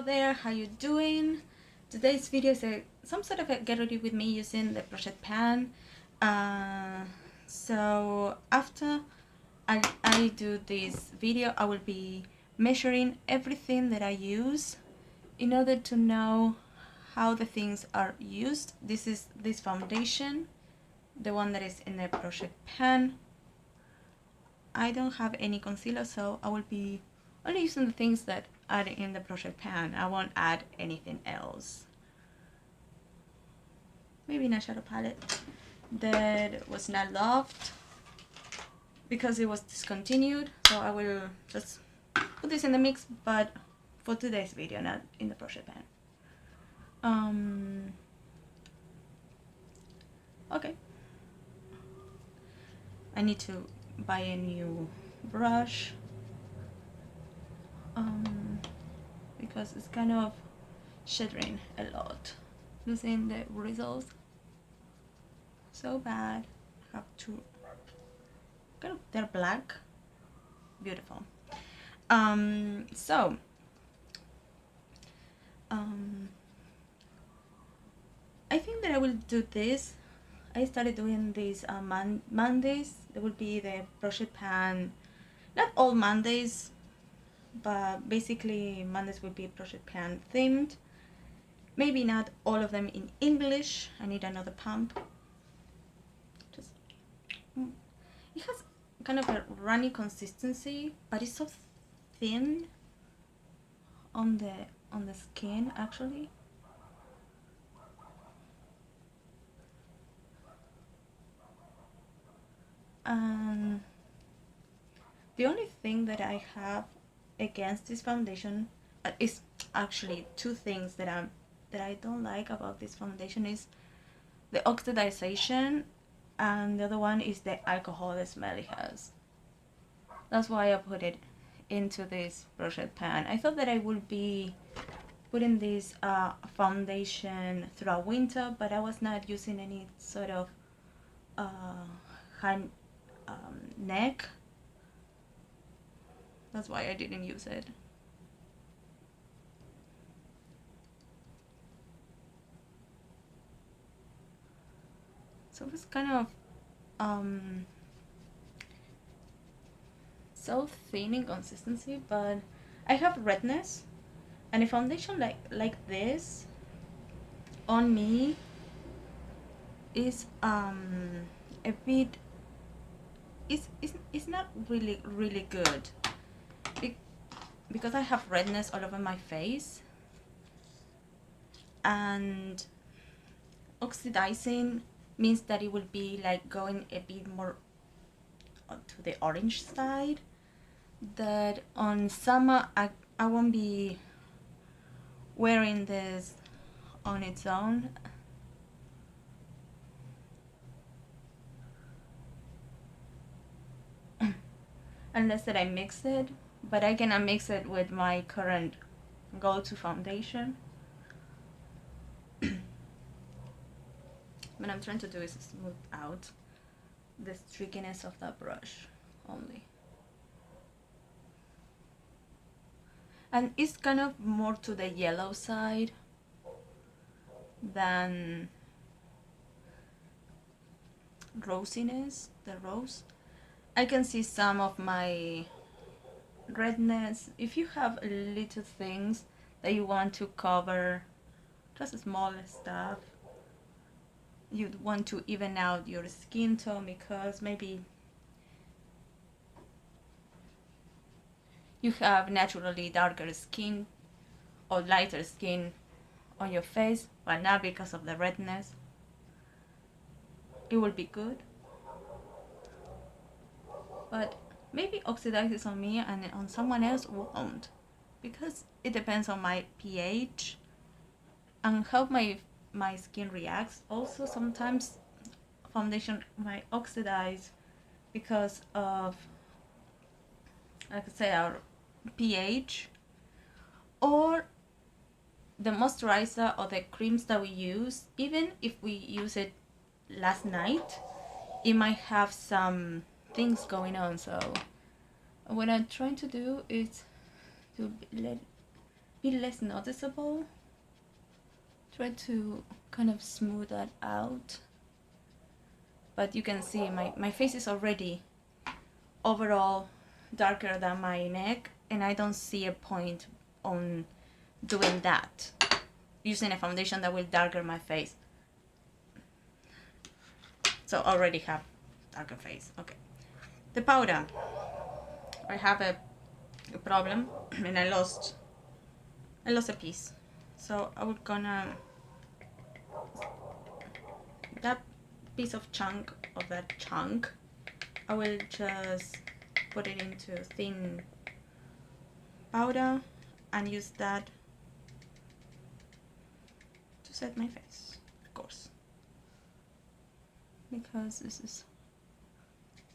there, how you doing? Today's video is some sort of a get ready with me using the project pan. So after I do this video, I will be measuring everything that I use in order to know how the things are used. This is this foundation, the one that is in the project pan. I don't have any concealer, so I will be only using the things that are in the project pan. I won't add anything else. Maybe an eyeshadow palette that was not loved because it was discontinued, so I will just put this in the mix, but for today's video, not in the project pan. Okay. I need to buy a new brush because it's kind of shattering a lot, losing the results so bad. I have to kind of, they're black, beautiful. I think that I will do this. I started doing these Mondays. There will be the project pan, not all Mondays, but basically Mondays will be project pan themed. Maybe not all of them in English. I need another pump. Just, it has kind of a runny consistency, but it's so thin on the skin actually. The only thing that I have against this foundation is actually two things that I don't like about this foundation is the oxidization, and the other one is the alcohol smell it has. That's why I put it into this project pan. I thought that I would be putting this foundation throughout winter, but I was not using any sort of high neck. That's why I didn't use it. So it's kind of so thin in consistency, but I have redness, and a foundation like this on me is a bit, it's not really good because I have redness all over my face, and oxidizing means that it will be like going a bit more to the orange side, that on summer I won't be wearing this on its own. Unless that I mix it, but I cannot mix it with my current go-to foundation. What I'm trying to do is smooth out the streakiness of that brush only. And it's kind of more to the yellow side than rosiness, the rose. I can see some of my redness. If you have little things that you want to cover, just small stuff, you want to even out your skin tone because maybe you have naturally darker skin or lighter skin on your face, but not because of the redness. It will be good, but maybe oxidizes on me and on someone else won't, because it depends on my pH and how my skin reacts. Also, sometimes foundation might oxidize because of, like I say, our pH, or the moisturizer or the creams that we use. Even if we use it last night, it might have some things going on. So what I'm trying to do is to let be less noticeable. Try to kind of smooth that out. But you can see my face is already overall darker than my neck, and I don't see a point on doing that, using a foundation that will darken my face. So already have darker face. Okay. The powder. I have a problem and I lost a piece. So I would gonna that piece of chunk of that chunk, I will just put it into thin powder and use that to set my face, of course, because this is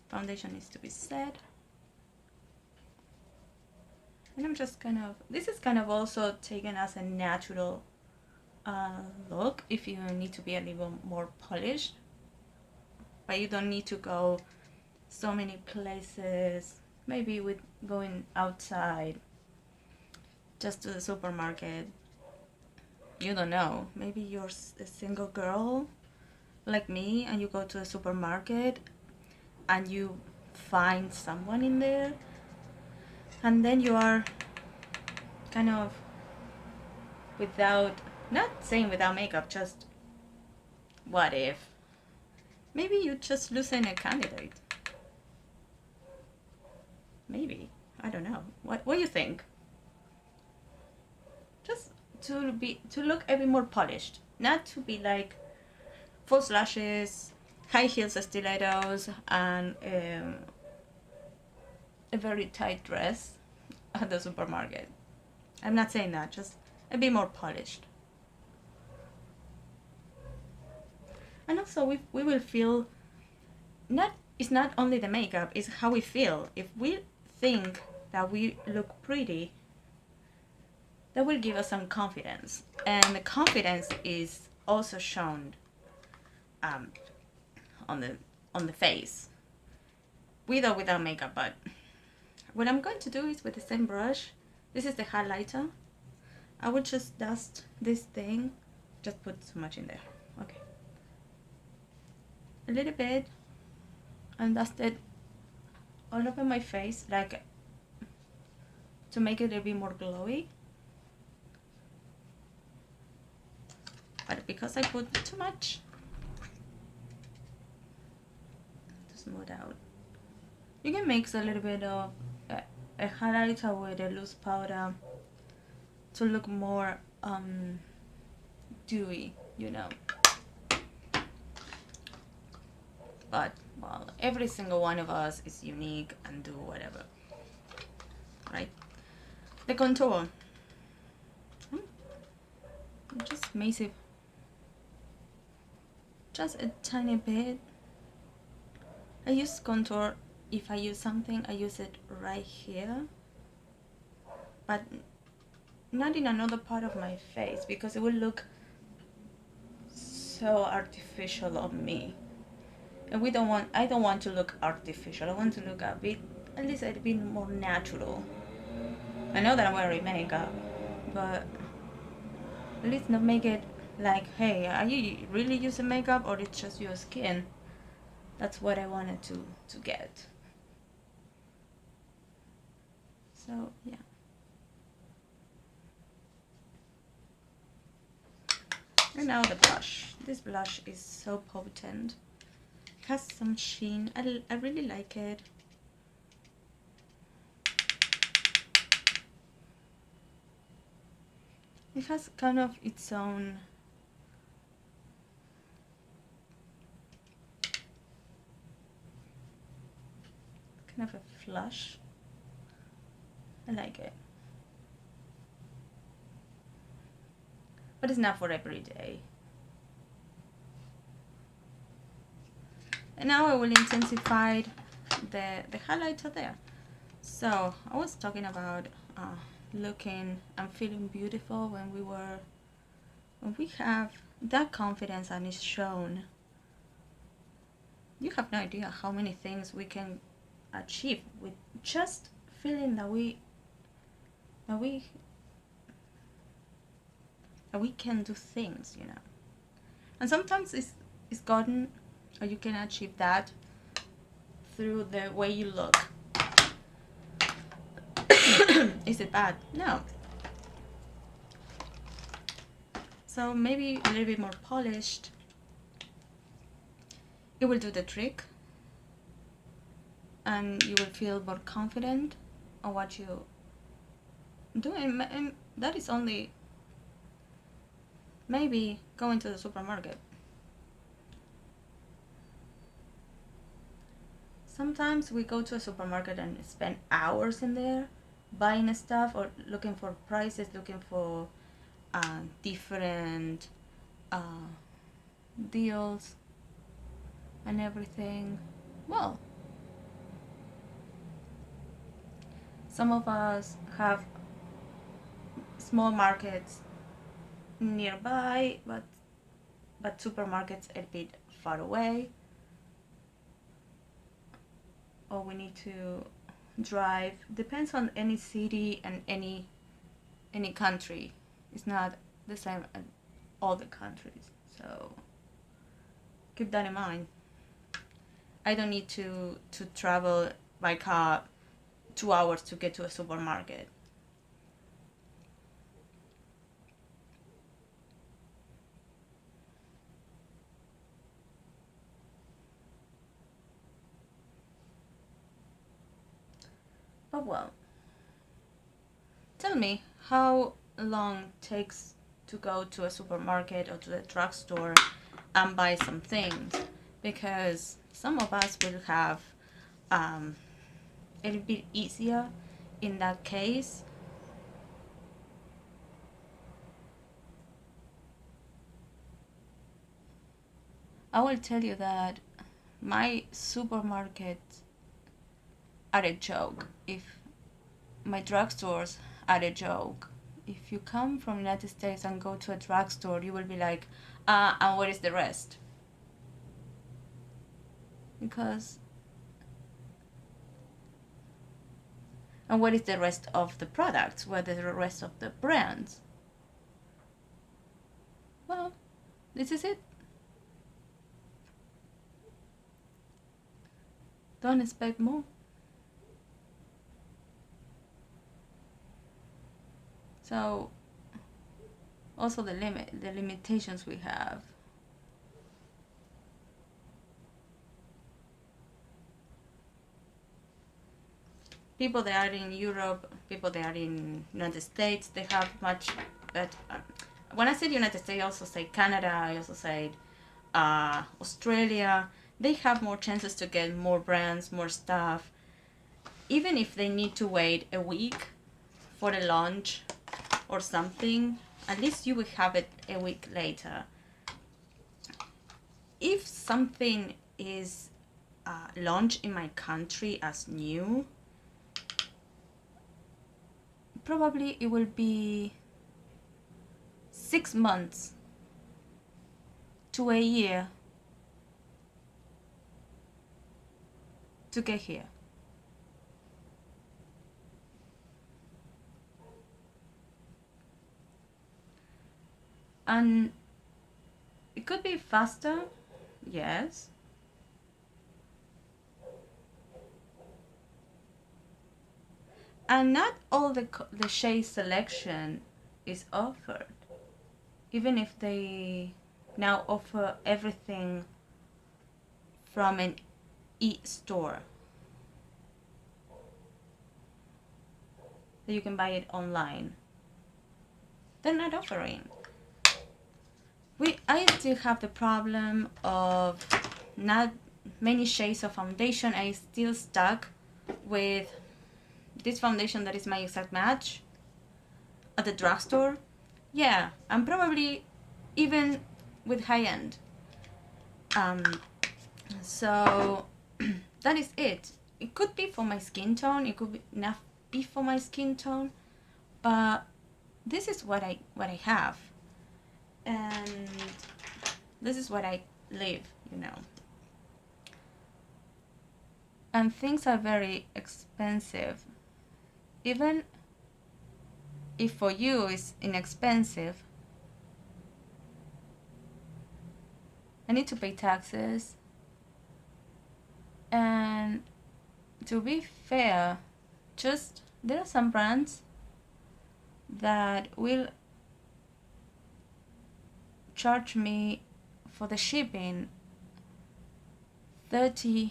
foundation needs to be set. And I'm just kind of, this is kind of also taken as a natural look if you need to be a little more polished, but you don't need to go so many places, maybe with going outside, just to the supermarket. You don't know, maybe you're a single girl like me and you go to a supermarket and you find someone in there, and then you are kind of without, not saying without makeup, just what if maybe you just losing a candidate, maybe, I don't know, what do you think? Just to look a bit more polished, not to be like false lashes, high heels, stilettos, and a very tight dress at the supermarket. I'm not saying that, just a bit more polished. And also we will feel, it's not only the makeup, it's how we feel. If we think that we look pretty, that will give us some confidence, and the confidence is also shown on the face, with or without makeup. But what I'm going to do is with the same brush, this is the highlighter, I will just dust this thing, just put so much in there, okay, a little bit, and dust it all over my face, like to make it a bit more glowy. But because I put too much, to smooth out, you can mix a little bit of a highlighter with a loose powder to look more dewy, you know. But well, every single one of us is unique and do whatever, right? The contour, just massive, just a tiny bit. I use contour, if I use something, I use it right here, but not in another part of my face, because it will look so artificial on me, and I don't want to look artificial. I want to look a bit, at least a bit more natural. I know that I'm wearing makeup, but at least not make it like, hey, are you really using makeup or it's just your skin? That's what I wanted to get. So yeah. And now the blush. This blush is so potent. It has some sheen. I really like it. It has kind of its own kind of a flush. I like it. But it's not for every day. And now I will intensify the highlighter there. So I was talking about looking and feeling beautiful when we have that confidence and it's shown. You have no idea how many things we can achieve with just feeling that we and we can do things, And sometimes it's gotten, or you can achieve that through the way you look. Is it bad? No. So maybe a little bit more polished. It will do the trick. And you will feel more confident on what you do. And that is only maybe going to the supermarket. Sometimes we go to a supermarket and spend hours in there buying stuff or looking for prices, looking for different deals and everything. Well, some of us have small markets nearby, but supermarkets a bit far away, or we need to drive. Depends on any city and any country. It's not the same in all the countries, so keep that in mind. I don't need to travel by car 2 hours to get to a supermarket. But well, tell me how long it takes to go to a supermarket or to the drugstore and buy some things, because some of us will have a little bit easier in that case. I will tell you that my supermarkets are a joke. If my drugstores are a joke. If you come from United States and go to a drugstore, you will be like, and where is the rest? And what is the rest of the products? What is the rest of the brands? Well, this is it. Don't expect more. So, also the limitations we have. People that are in Europe, people that are in United States, they have much better. When I said United States, I also say Canada, I also said Australia. They have more chances to get more brands, more stuff. Even if they need to wait a week for a launch or something, at least you will have it a week later. If something is launched in my country as new, probably it will be 6 months to a year to get here. And it could be faster, yes. And not all the shade selection is offered. Even if they now offer everything from an e-store, that you can buy it online, they're not offering. I still have the problem of not many shades of foundation. I still stuck with this foundation that is my exact match at the drugstore. Yeah, I'm probably even with high end. So that is it. It could be for my skin tone. It could not be for my skin tone, but this is what I have, and this is what I live, And things are very expensive. Even if for you it's inexpensive, I need to pay taxes. And to be fair, just there are some brands that will charge me for the shipping $30.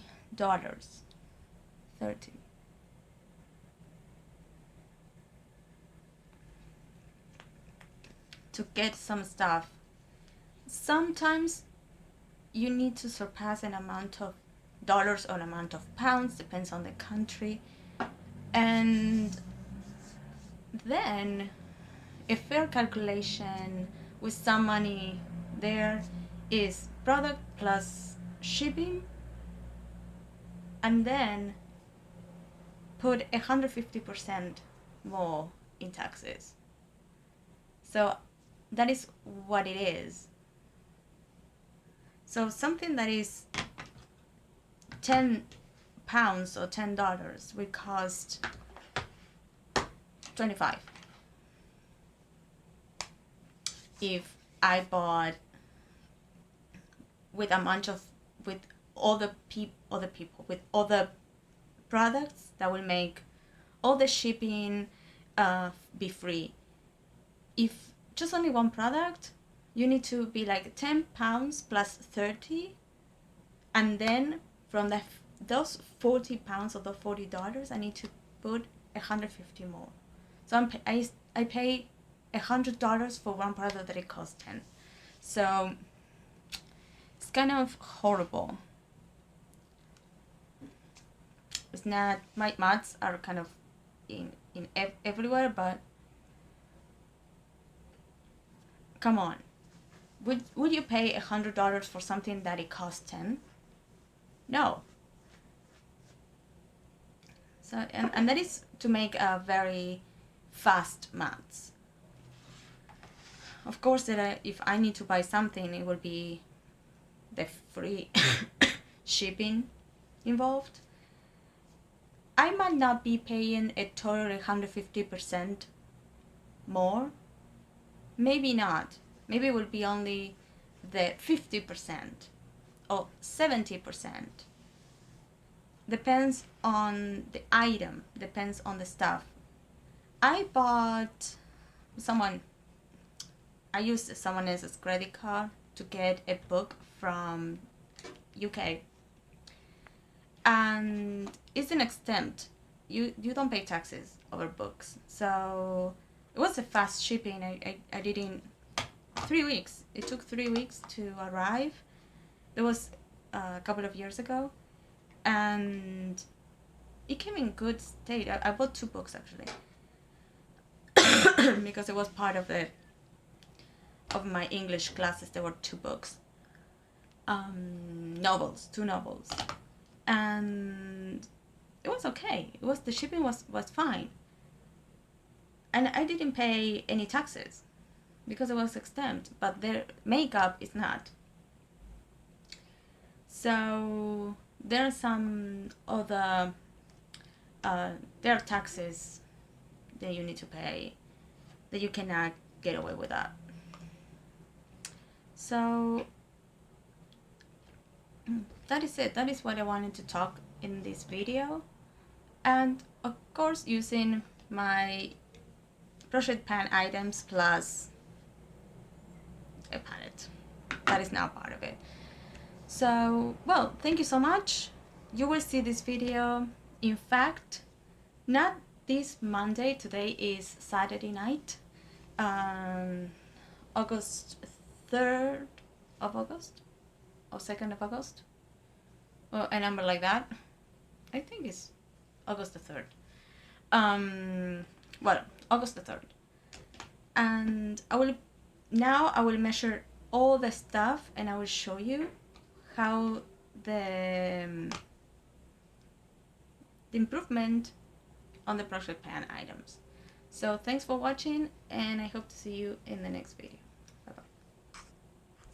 30. To get some stuff. Sometimes you need to surpass an amount of dollars or amount of pounds, depends on the country. And then a fair calculation with some money there is product plus shipping, and then put 150% more in taxes. So that is what it is. So something that is 10 pounds or $10 will cost 25 if I bought with other people with other products that will make all the shipping be free. If just only one product, you need to be like 10 pounds plus 30, and then from those 40 pounds or the $40, I need to put 150 more. So I pay $100 for one product that it costs 10. So it's kind of horrible. It's not, my maths are kind of in everywhere, but come on. Would you pay $100 for something that it costs 10? No. So and that is to make a very fast maths. Of course, that if I need to buy something, it will be the free shipping involved. I might not be paying a total 150% more. Maybe not. Maybe it will be only the 50% or 70%. Depends on the item, depends on the stuff. I used someone else's credit card to get a book from UK. And it's an exempt. You don't pay taxes over books. So it was a fast shipping. I did in 3 weeks. It took 3 weeks to arrive. It was a couple of years ago. And it came in good state. I bought 2 books actually. Because it was part of my English classes. There were 2 books. Novels, 2 novels. And it was okay. The shipping was fine. And I didn't pay any taxes because it was exempt, but their makeup is not. So there are some other there are taxes that you need to pay that you cannot get away with that. So that is it. That is what I wanted to talk in this video. And of course, using my ProjectPan items plus a palette. That is now part of it. So, well, thank you so much. You will see this video. In fact, not this Monday. Today is Saturday night. August 3rd of August or 2nd of August. Or a number like that. I think it's August the 3rd. Well, August the 3rd. And I will measure all the stuff and I will show you how the improvement on the ProjectPan items. So thanks for watching and I hope to see you in the next video.